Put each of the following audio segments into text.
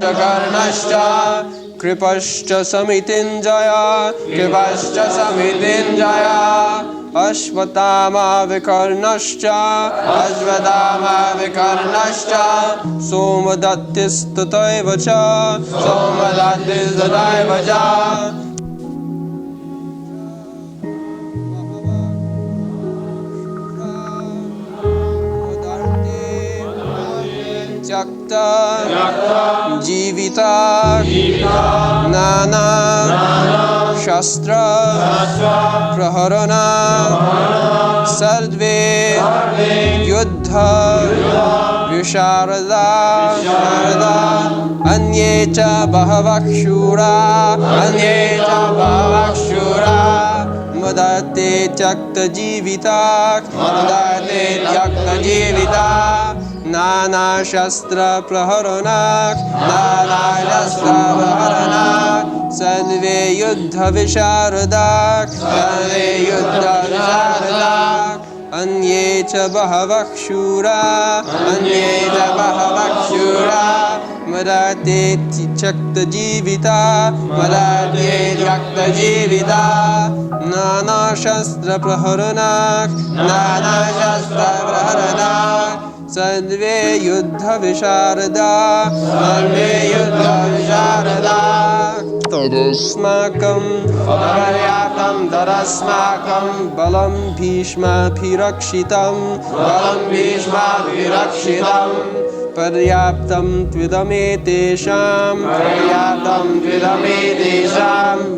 karnascha kripascha samitim-jayah Asvatthama vikarnascha Somadattis tathaiva tyakta-jivitah nana-sastra-praharanah sarve yuddha visharada anye-cha bahavaksura mad-arthe tyakta-jivitah nana-sastra-praharanah sarve yuddha visharada anye-cha bahavaksura mad-arthe tyakta-jivitah nana-sastra-praharanah sarve yuddha visharada tadasmakam balam bhisma pirakshitam paryaptam tvidam-etesham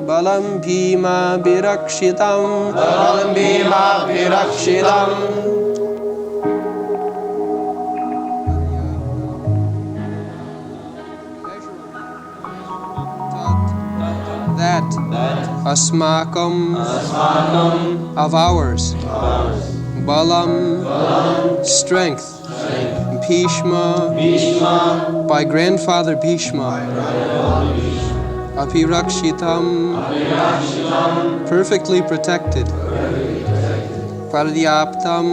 balam bhima pirakshitam that asmakam of ours, balam strength, Bhisma by grandfather Bhisma, apirakshitam perfectly protected, paryaptam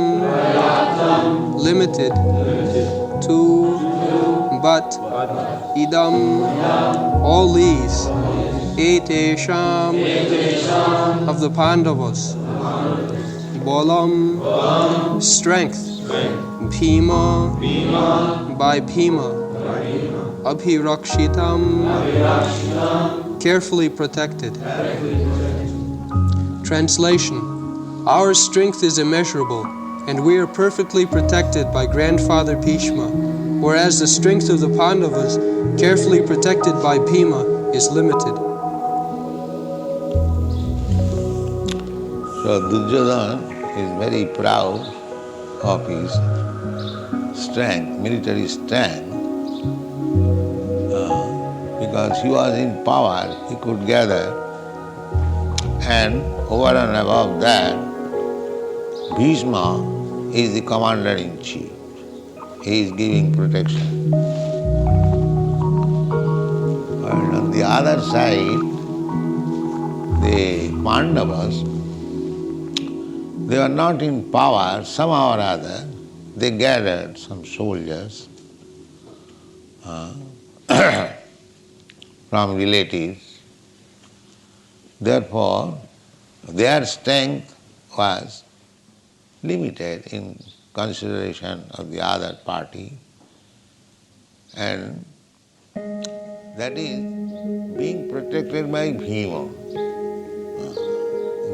limited, to but idam all these, etesham of the Pandavas, balam strength, bhima by Bhima, apirakshitam carefully protected. Translation: our strength is immeasurable, and we are perfectly protected by grandfather Bhishma, whereas the strength of the Pandavas, carefully protected by Bhima, is limited. So Duryodhana is very proud of his strength, military strength, because he was in power, he could gather, and over and above that, Bhisma is the commander-in-chief. He is giving protection. And on the other side, the Pandavas, they were not in power, somehow or other, they gathered some soldiers from relatives. Therefore, their strength was limited in consideration of the other party, and that is being protected by Bhima.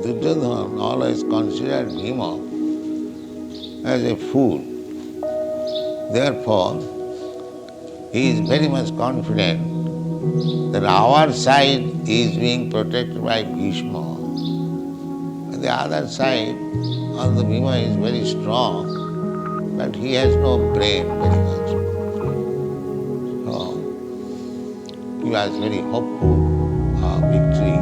Duryodhana always considered Bhima as a fool. Therefore, he is very much confident that our side is being protected by Bhishma. And the other side, although Bhima is very strong, but he has no brain very much. So, he was very hopeful of victory.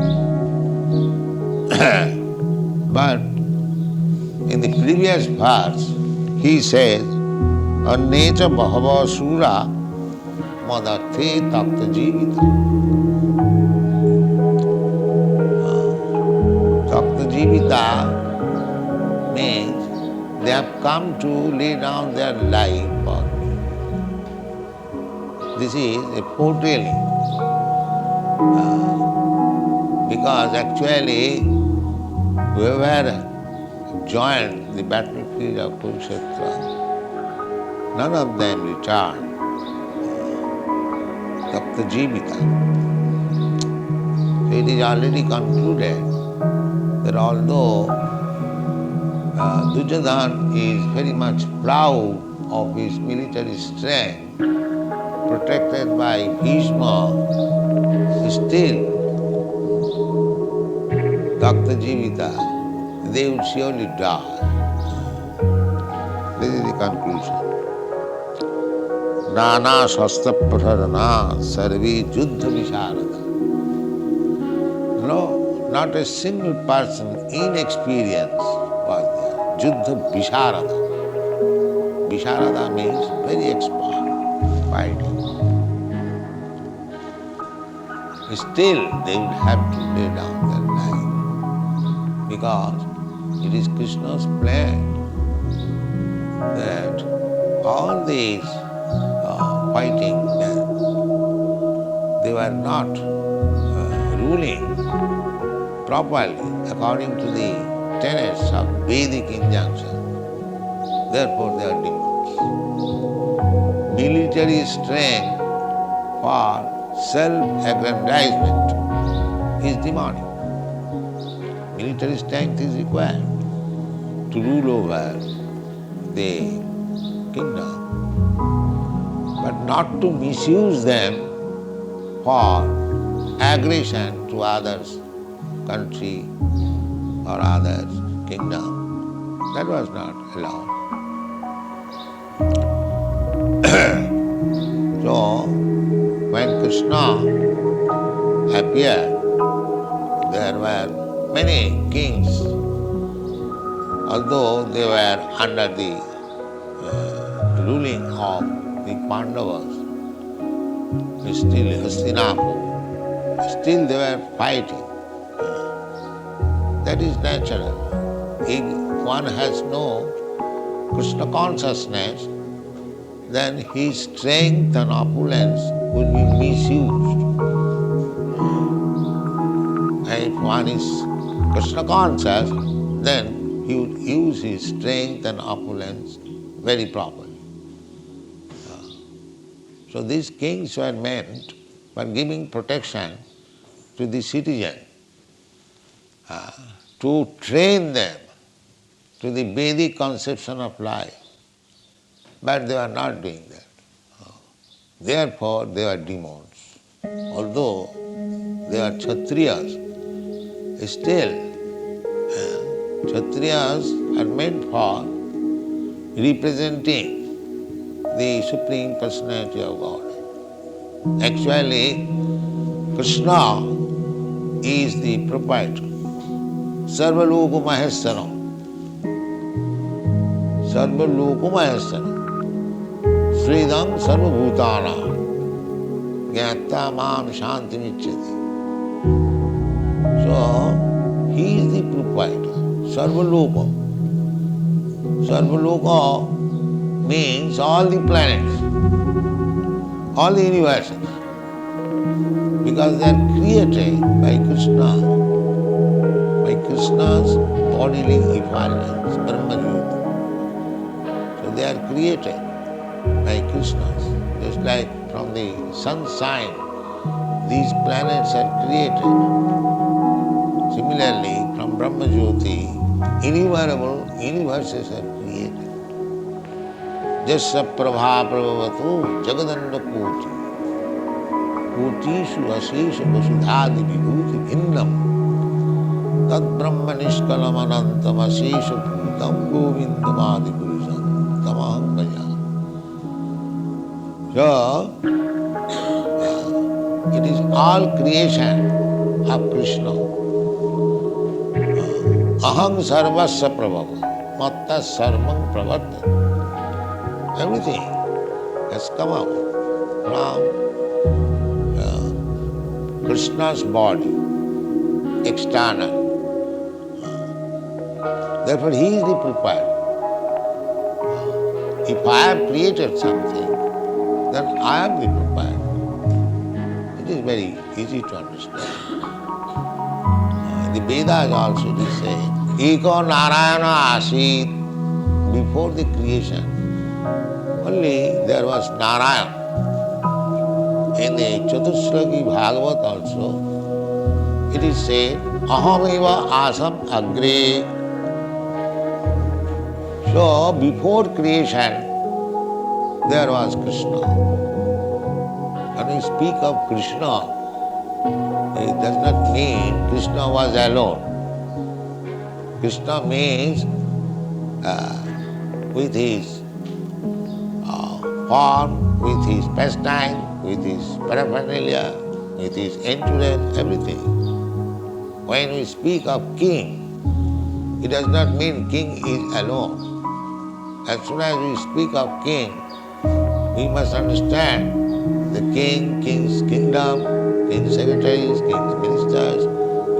But in the previous verse, he says, Anye-cha bahava sura mad-arthe tyakta-jivitah. Tyakta-jivitah means they have come to lay down their life for me. This is a foretelling. Because actually, whoever joined the battlefield of Kuruksetra, none of them returned. Tyakta-jivitah. So it is already concluded that although Duryodhana is very much proud of his military strength, protected by Bhisma, still tyakta-jivitah, they would surely die. This is the conclusion. Nana-sastra-praharanah sarve juddha visharada. No, not a single person inexperienced was there. Juddha visharada. Visharada means very expert fighting. Still, they would have to lay down their life because it is Krishna's plan that all these fighting men, they were not ruling properly according to the tenets of Vedic injunction. Therefore, they are demons. Military strength for self-aggrandizement is demonic. Military strength is required to rule over the kingdom, but not to misuse them for aggression to others' country or others' kingdom. That was not allowed. So, when Krishna appeared, there were many kings, although they were under the ruling of the Pandavas, still Hastinapur, still they were fighting. That is natural. If one has no Krishna consciousness, then his strength and opulence will be misused. And if one is Krishna conscious, then he would use his strength and opulence very properly. So these kings were meant for giving protection to the citizen, to train them to the Vedic conception of life. But they were not doing that. Therefore, they were demons. Although they are Kshatriyas, still Kshatriyas are meant for representing the Supreme Personality of God. Actually, Krishna is the proprietor. Sarvaloka Maheswaram. Sarvaloka Maheswaram. Sridam Sarvabhutana. Gyata Mam Shantimichyati. So, he is the proprietor. Sarvaloka. Sarvaloka means all the planets, all the universes, because they are created by Krishna, by Krishna's bodily effulgence, Brahma-jyoti. So they are created by Krishna, just like from the sunshine, these planets are created. Similarly, from Brahma-jyoti, innumerable universes are created. Jasya prabha prabhavatu jagadanda koti kotishu asesha vasudhadi vibhuti bhinnam tad brahma nishkalam anantam asesha bhutam govindamadi purusham tamaham bhaja. So, it is all creation of Krishna. Aham sarvasya prabhava matta sarvam pravartati. Everything has come out from Krishna's body, external. Therefore, he is the proprietor. If I have created something, then I am the proprietor. It is very easy to understand. The Vedas also they say, Eko Narayana Asit, before the creation, only there was Narayan. In the Chatusloki Bhagavat also, it is said, Ahameva Asam Agre. So, before creation, there was Krishna. When we speak of Krishna, it does not mean Krishna was alone. Krishna means with his form, with his pastime, with his paraphernalia, with his endurance, everything. When we speak of king, it does not mean king is alone. As soon as we speak of king, we must understand the king, king's kingdom, king's secretaries, king's ministers,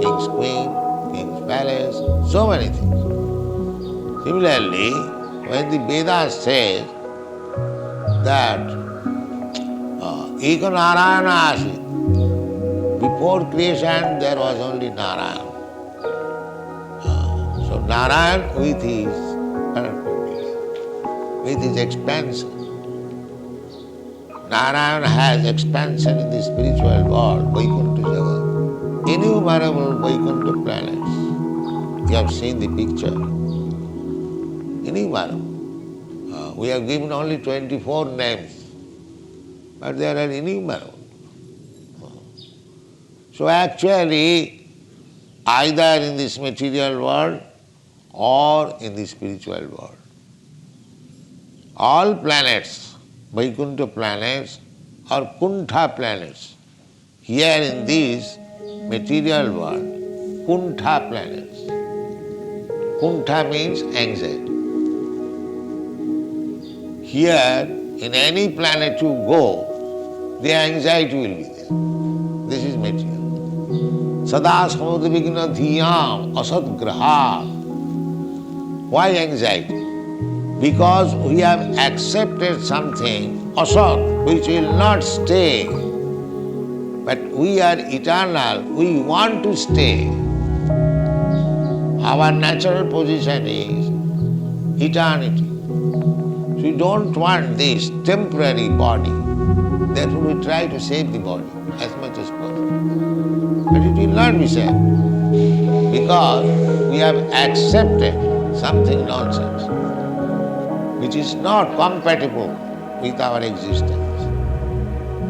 king's queen, king's palace, so many things. Similarly, when the Vedas says that Eko Narayana Asit, before creation there was only Narayan. So Narayan with his expansion. Narayan has expansion in the spiritual world, Vaikuntha Jagat. Innumerable Vaikuntha planets. You have seen the picture. Innumerable. We have given only 24 names, but there are innumerable. So actually, either in this material world or in the spiritual world, all planets, Vaikuntha planets or Kuntha planets, here in this material world, Kuntha planets. Kuntha means anxiety. Here, in any planet you go, the anxiety will be there. This is material. Sada samudvigna dhiyam asad grahat. Why anxiety? Because we have accepted something, asat, which will not stay. But we are eternal, we want to stay. Our natural position is eternity. So we don't want this temporary body. Therefore we try to save the body as much as possible. But it will not be saved because we have accepted something nonsense which is not compatible with our existence.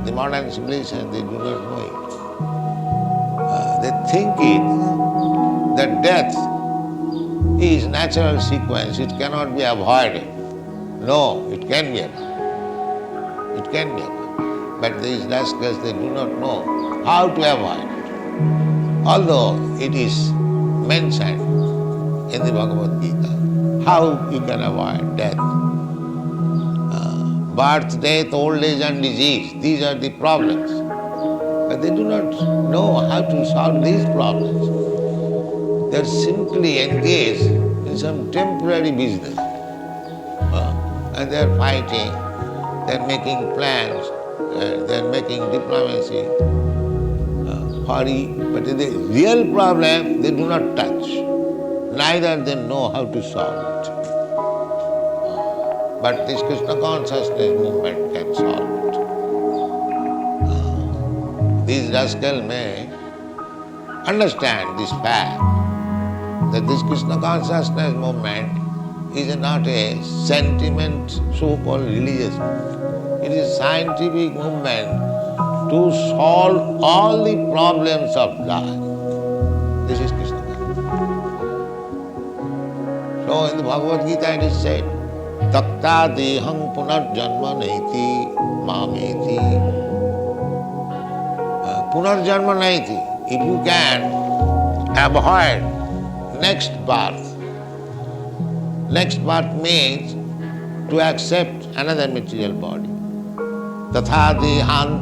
The modern civilization, they do not know it. They think that death is natural sequence, it cannot be avoided. No, it can be avoided. It can be avoided. But these rascals, they do not know how to avoid it. Although it is mentioned in the Bhagavad Gita, how you can avoid death. Birth, death, old age and disease, these are the problems. But they do not know how to solve these problems. They are simply engaged in some temporary business. And they are fighting, they are making plans, they are making diplomacy, but the real problem they do not touch. Neither they know how to solve it. But this Krishna consciousness movement can solve it. These rascals may understand this fact that this Krishna consciousness movement is not a sentiment, so-called religious movement. It is a scientific movement to solve all the problems of life. This is Krishna consciousness. So in the Bhagavad Gita it is said, tyakta-jivitah punarjanma naiti mameti. Punarjanma naiti. If you can avoid next birth means to accept another material body. Tathaiva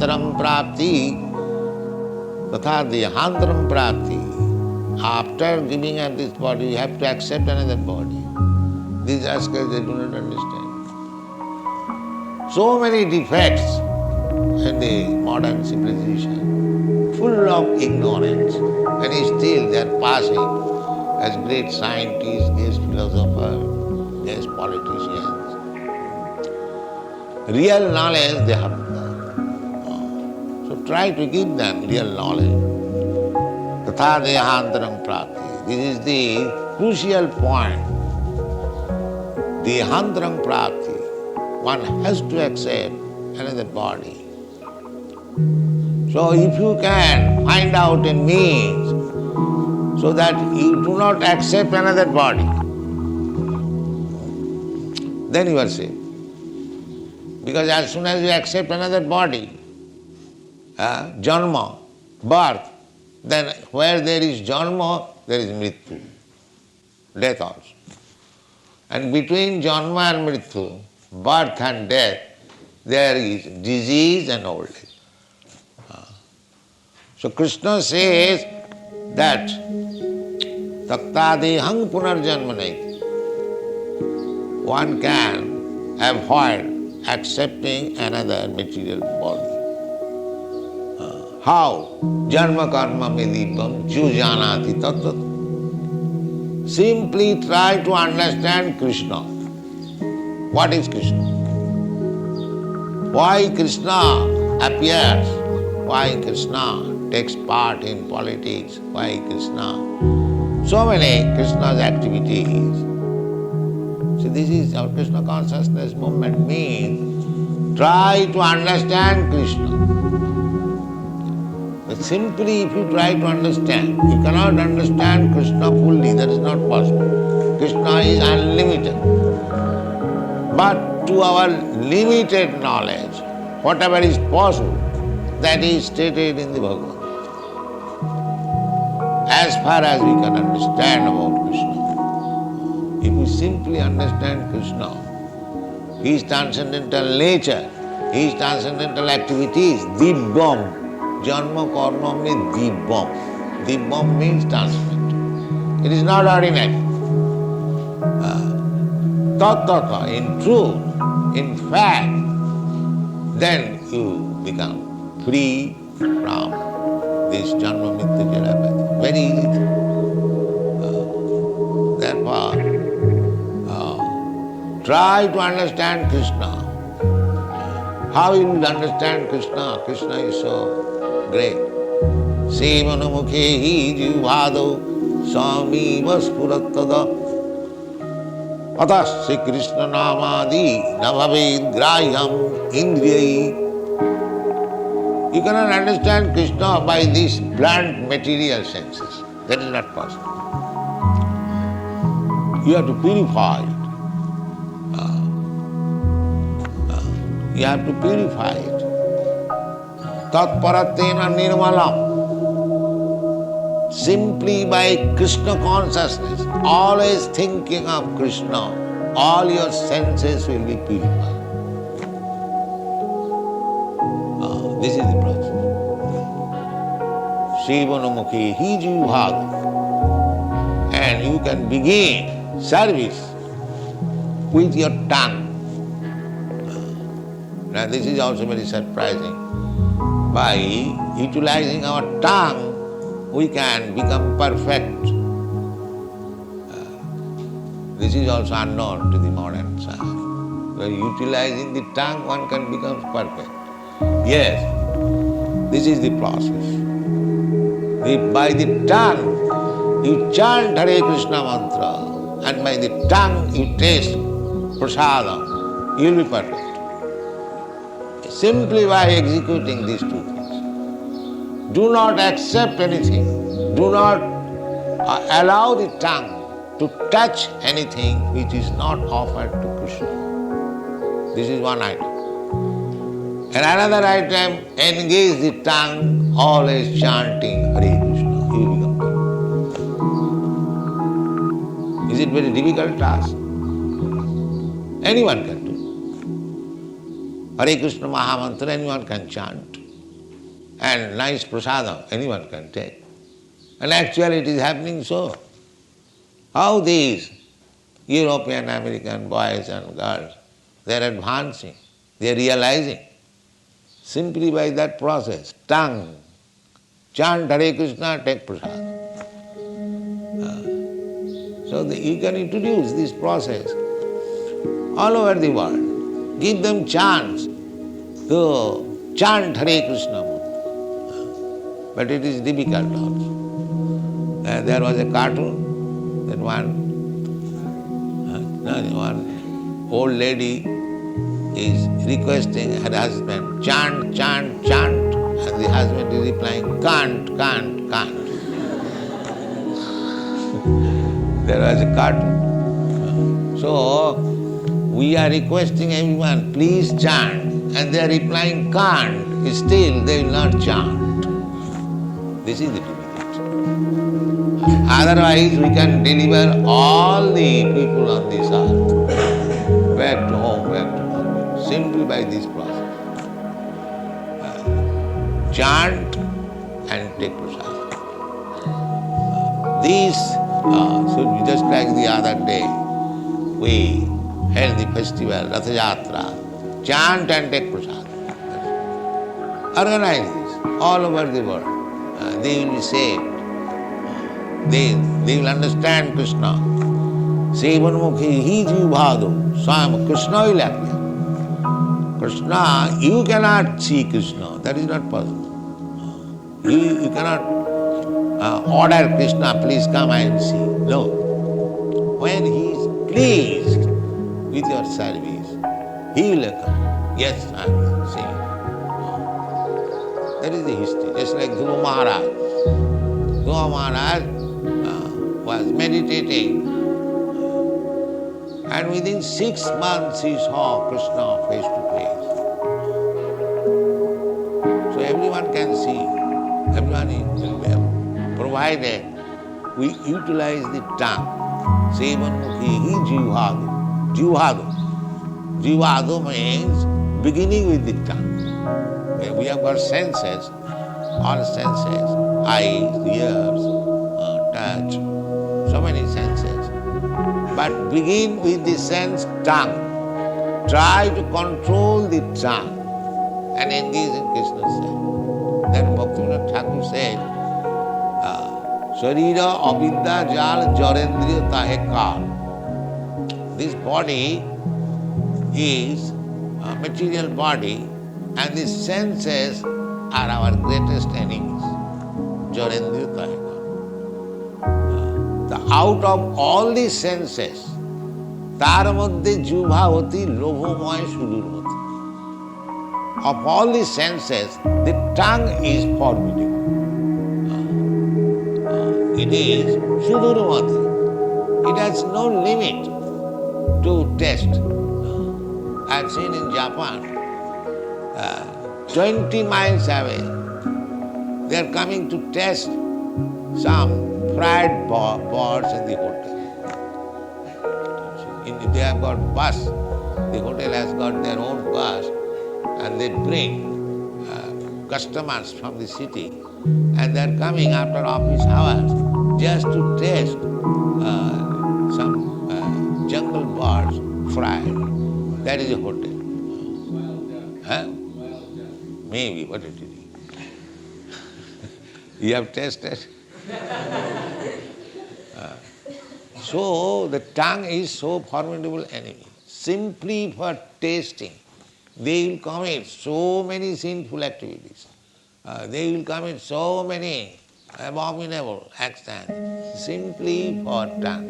prapti. After giving up this body, you have to accept another body. These rascals, they do not understand. So many defects in the modern civilization, full of ignorance, and still they are passing as great scientists, as philosophers, as politicians. Real knowledge they have none. So try to give them real knowledge. Tatha-dehantaram prapti. This is the crucial point. Dehantaram prapti. One has to accept another body. So if you can find out a means so that you do not accept another body, then you are safe. Because as soon as you accept another body, janma, birth, then where there is janma, there is mrityu, death also. And between janma and mrityu, birth and death, there is disease and old age. So Krishna says that tyakta-jivitah punarjanmanaiti. One can avoid accepting another material body. How? Janma karma medipam jujanati tatat. Simply try to understand Krishna. What is Krishna? Why Krishna appears? Why Krishna takes part in politics? Why Krishna? So many Krishna's activities. So this is our Krishna consciousness movement means try to understand Krishna. But simply if you try to understand, you cannot understand Krishna fully, that is not possible. Krishna is unlimited. But to our limited knowledge, whatever is possible, that is stated in the Bhagavad Gita. As far as we can understand about Krishna. If we simply understand Krishna, His transcendental nature, His transcendental activities, dibbam, janma karma means dibbam. Dibbam means transcendental. It is not ordinary. Tathaiva, in truth, in fact, then you become free from this janma mrityu jara. Very easy. Therefore, try to understand Krishna. How you will understand Krishna? Krishna is so great. Sevanamukhehi jivado samitim-jayah atasya Krishna namadi navaved grahyam indriyai. You cannot understand Krishna by these blunt material senses. That is not possible. You have to purify it. You have to purify it. Tatparatena nirmalam. Simply by Krishna consciousness, always thinking of Krishna, all your senses will be purified. This is the process. Sevanamukhe hijivado. And you can begin service with your tongue. Now this is also very surprising. By utilizing our tongue, we can become perfect. This is also unknown to the modern science. By utilizing the tongue, one can become perfect. Yes, this is the process. By the tongue, you chant Hare Krishna mantra, and by the tongue you taste prasadam, you will be perfect. Simply by executing these two things. Do not accept anything. Do not allow the tongue to touch anything which is not offered to Krishna. This is one item. And another item, engage the tongue always chanting Hare Krishna. You become perfect. Is it very difficult task? Anyone can do. Hare Krishna Mahamantra, anyone can chant. And nice prasadam, anyone can take. And actually it is happening so. How these European, American boys and girls, they are advancing, they are realizing. simply by that process, tongue. Chant Hare Krishna, take prasad. So you can introduce this process all over the world. Give them chance to chant Hare Krishna. But it is difficult also. There was a cartoon that one old lady is requesting her husband, chant, chant, chant. And the husband is replying, can't, can't, can't. There was a cartoon. So, we are requesting everyone, please chant. And they are replying, can't. Still, they will not chant. This is the difficulty. Otherwise, we can deliver all the people on this earth back to home, simply by this process. Chant and take prasad. This should be just like the other day. We held the festival, Rath Yatra. Chant and take prasad. Organize this all over the world. They will be saved. They will understand Krishna. Sevanmukhi hi jivado. Swam Krishna will appear. Krishna, you cannot see Krishna. That is not possible. You cannot order Krishna, please come and see. No. When he is pleased with your service, he will come. Yes, I will see you. That is the history. Just like Dhruva Maharaj. Dhruva Maharaj was meditating, and within 6 months he saw Krishna face to face. So everyone can see, everyone will be provided we utilize the tongue. Sevanmukhi hi jivado. Jivado. Jivado means beginning with the tongue. We have got senses, all senses, eyes, ears, touch, so many senses. But begin with the sense tongue. Try to control the tongue and engage in Krishna's service. Then Bhaktivinoda Thakur said, Sharira avidya jal jarendriya tahe kal. This body is a material body, and the senses are our greatest enemies. Jarendriya tahe kal. Out of all the senses, tar madhye jubhavati lobhomoy sudurmati. Of all the senses, the tongue is formidable. It is sudurmati. It has no limit to taste. I have seen in Japan, 20 miles away, they are coming to taste some fried birds in the hotel. They have got bus. The hotel has got their own bus, and they bring customers from the city, and they are coming after office hours just to taste some jungle birds fried. That is a hotel. Huh? Maybe, what it is. You have tasted? So the tongue is so formidable enemy. Simply for tasting, they will commit so many sinful activities. They will commit so many abominable acts simply for tongue.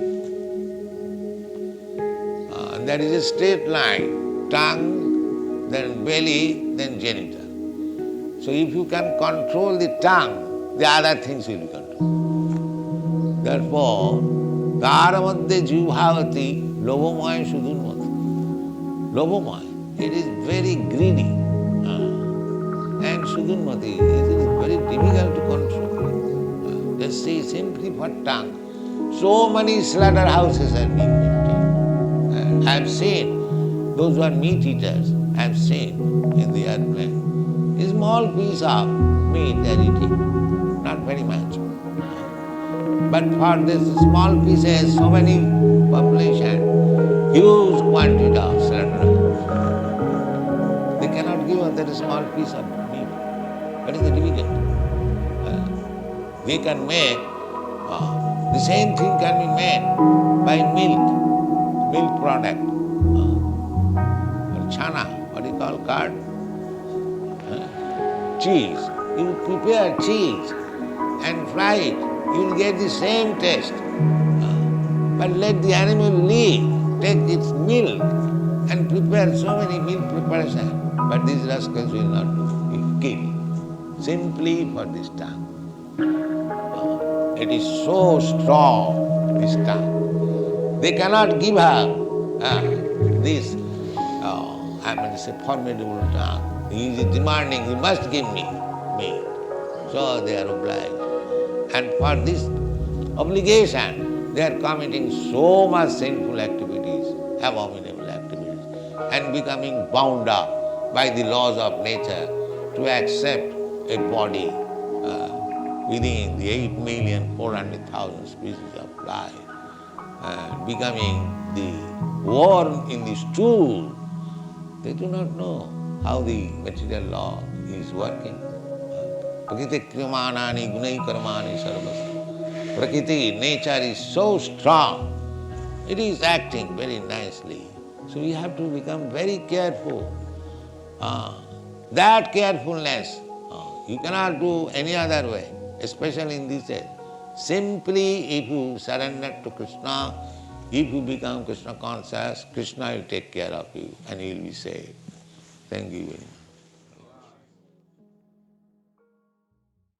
And there is a straight line, tongue, then belly, then genital. So if you can control the tongue, the other things will be controlled. Therefore, tar madhye jivhavati lobhomoy sudurmati. Lobhomoy, it is very greedy. And sudurmati, it is very difficult to control. Just see, simply for tongue. So many slaughterhouses are being maintained. I have seen those who are meat eaters, I have seen in the airplane. A small piece of meat they are eating, not very much. But for this small pieces, so many population, huge quantity of slaughter. They cannot give of that small piece of meat. What is the difficult? They can make, the same thing can be made by milk product, or chana, what you call curd, cheese. You prepare cheese and fry it, you will get the same taste. But let the animal live, take its milk and prepare so many milk preparations. But these rascals will not do, will kill, simply for this tongue. It is so strong, this tongue. They cannot give her this, it's a formidable tongue. He is demanding, you must give me meat. So they are obliged. And for this obligation, they are committing so much sinful activities, abominable activities, and becoming bound up by the laws of nature to accept a body within the 8,400,000 species of life, becoming the worm in the stool. They do not know how the material law is working. Prakriti krimanani gunai karmani sarvasa. Prakriti, nature is so strong. It is acting very nicely. So we have to become very careful. That carefulness, you cannot do any other way, especially in this age. Simply if you surrender to Krishna, if you become Krishna conscious, Krishna will take care of you and you will be saved. Thank you very much.